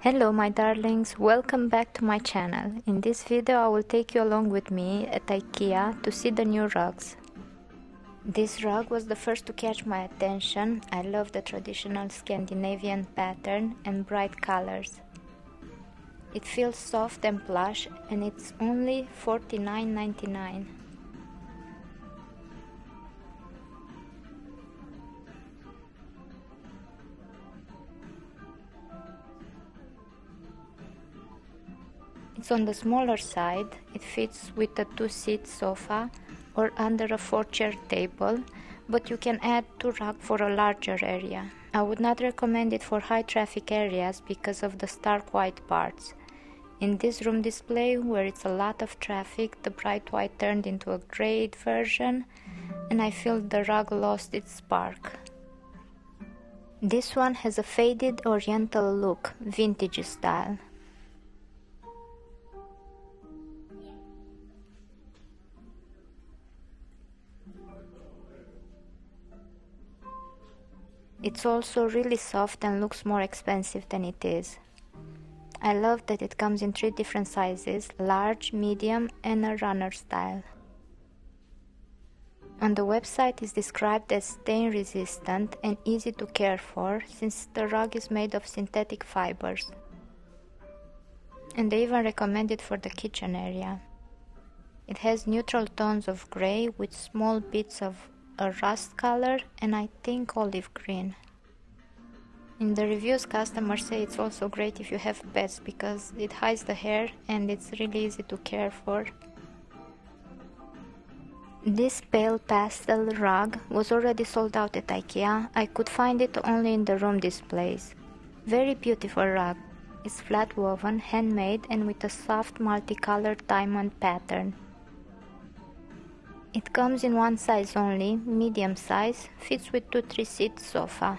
Hello my darlings, welcome back to my channel. In this video I will take you along with me at Ikea to see the new rugs. This rug was the first to catch my attention. I love the traditional Scandinavian pattern and bright colors. It feels soft and plush and it's only $49.99. It's on the smaller side. It fits with a 2-seat sofa or under a 4-chair table, but you can add 2 rugs for a larger area. I would not recommend it for high traffic areas because of the stark white parts. In this room display, where it's a lot of traffic, the bright white turned into a grayed version and I feel the rug lost its spark. This one has a faded oriental look, vintage style. It's also really soft and looks more expensive than it is. I love that it comes in 3 different sizes, large, medium and a runner style. On the website it's described as stain resistant and easy to care for since the rug is made of synthetic fibers. And they even recommend it for the kitchen area. It has neutral tones of grey with small bits of a rust color and I think olive green. In the reviews, customers say it's also great if you have pets because it hides the hair and it's really easy to care for. This pale pastel rug was already sold out at Ikea. I could find it only in the room displays. Very beautiful rug. It's flat woven, handmade and with a soft multicolored diamond pattern. It comes in one size only, medium size, fits with 2 3-seat sofa.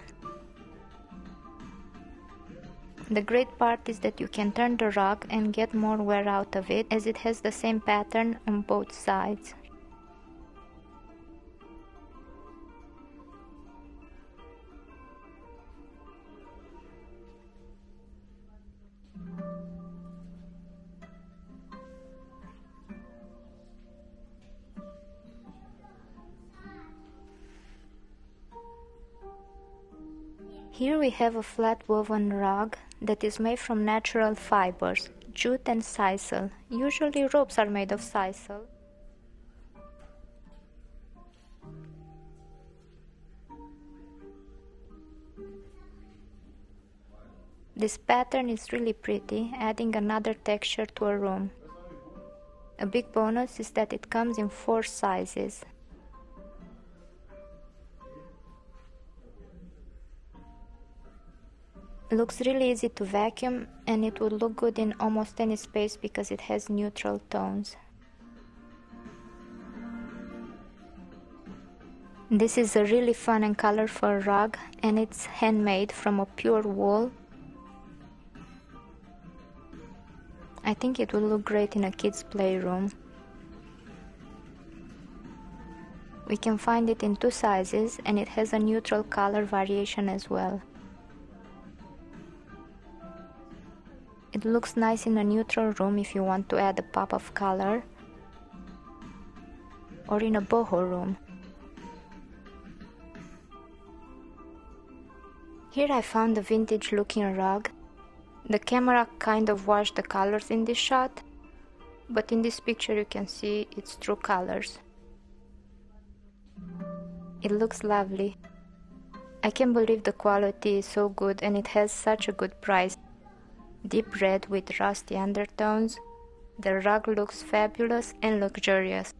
The great part is that you can turn the rug and get more wear out of it as it has the same pattern on both sides. Here we have a flat woven rug that is made from natural fibers, jute and sisal. Usually ropes are made of sisal. This pattern is really pretty, adding another texture to a room. A big bonus is that it comes in 4 sizes. Looks really easy to vacuum and it would look good in almost any space because it has neutral tones. This is a really fun and colorful rug and it's handmade from a pure wool. I think it will look great in a kid's playroom. We can find it in 2 sizes and it has a neutral color variation as well. It looks nice in a neutral room if you want to add a pop of color, or in a boho room. Here I found a vintage looking rug. The camera kind of washed the colors in this shot, but in this picture you can see its true colors. It looks lovely. I can't believe the quality is so good and it has such a good price. Deep red with rusty undertones. The rug looks fabulous and luxurious.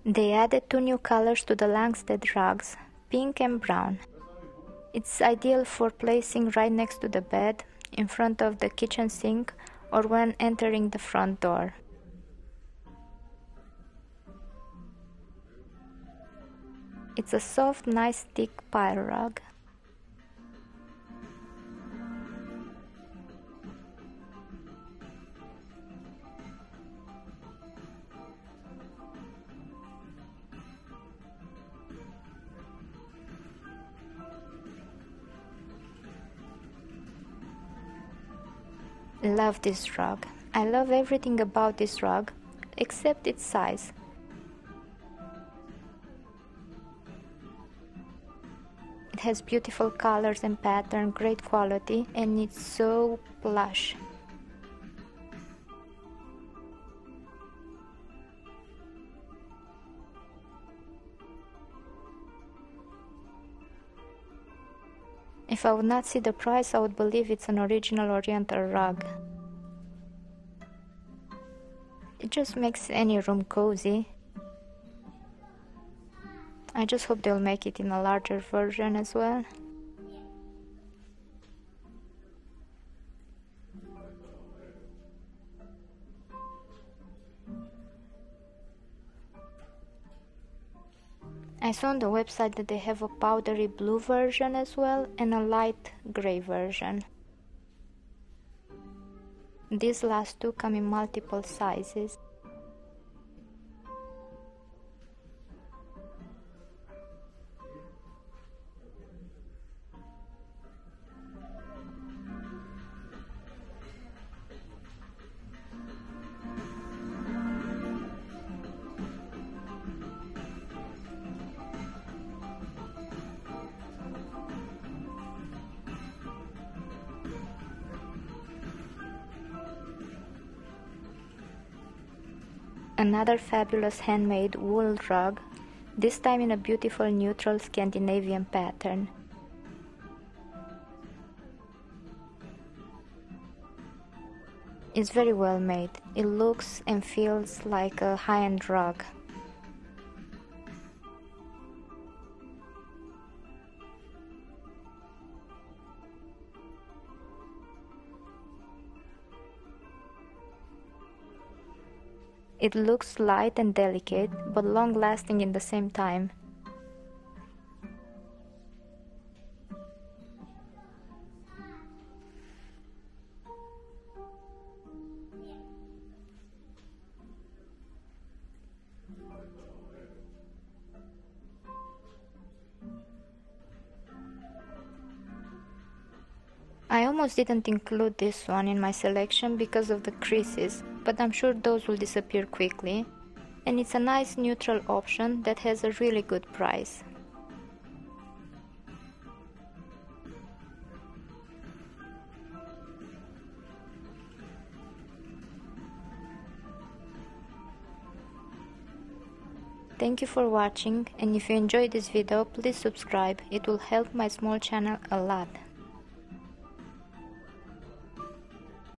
They added 2 new colors to the Langsted rugs, pink and brown. It's ideal for placing right next to the bed, in front of the kitchen sink, or when entering the front door. It's a soft, nice thick pile rug. Love this rug. I love everything about this rug, except its size. It has beautiful colors and pattern, great quality, and it's so plush. If I would not see the price, I would believe it's an original Oriental rug. It just makes any room cozy. I just hope they'll make it in a larger version as well. I saw on the website that they have a powdery blue version as well and a light gray version. These last two come in multiple sizes. Another fabulous handmade wool rug, this time in a beautiful neutral Scandinavian pattern. It's very well made. It looks and feels like a high-end rug. It looks light and delicate, but long-lasting in the same time. I almost didn't include this one in my selection because of the creases, but I'm sure those will disappear quickly, and it's a nice neutral option that has a really good price. Thank you for watching, and if you enjoyed this video, please subscribe. It will help my small channel a lot.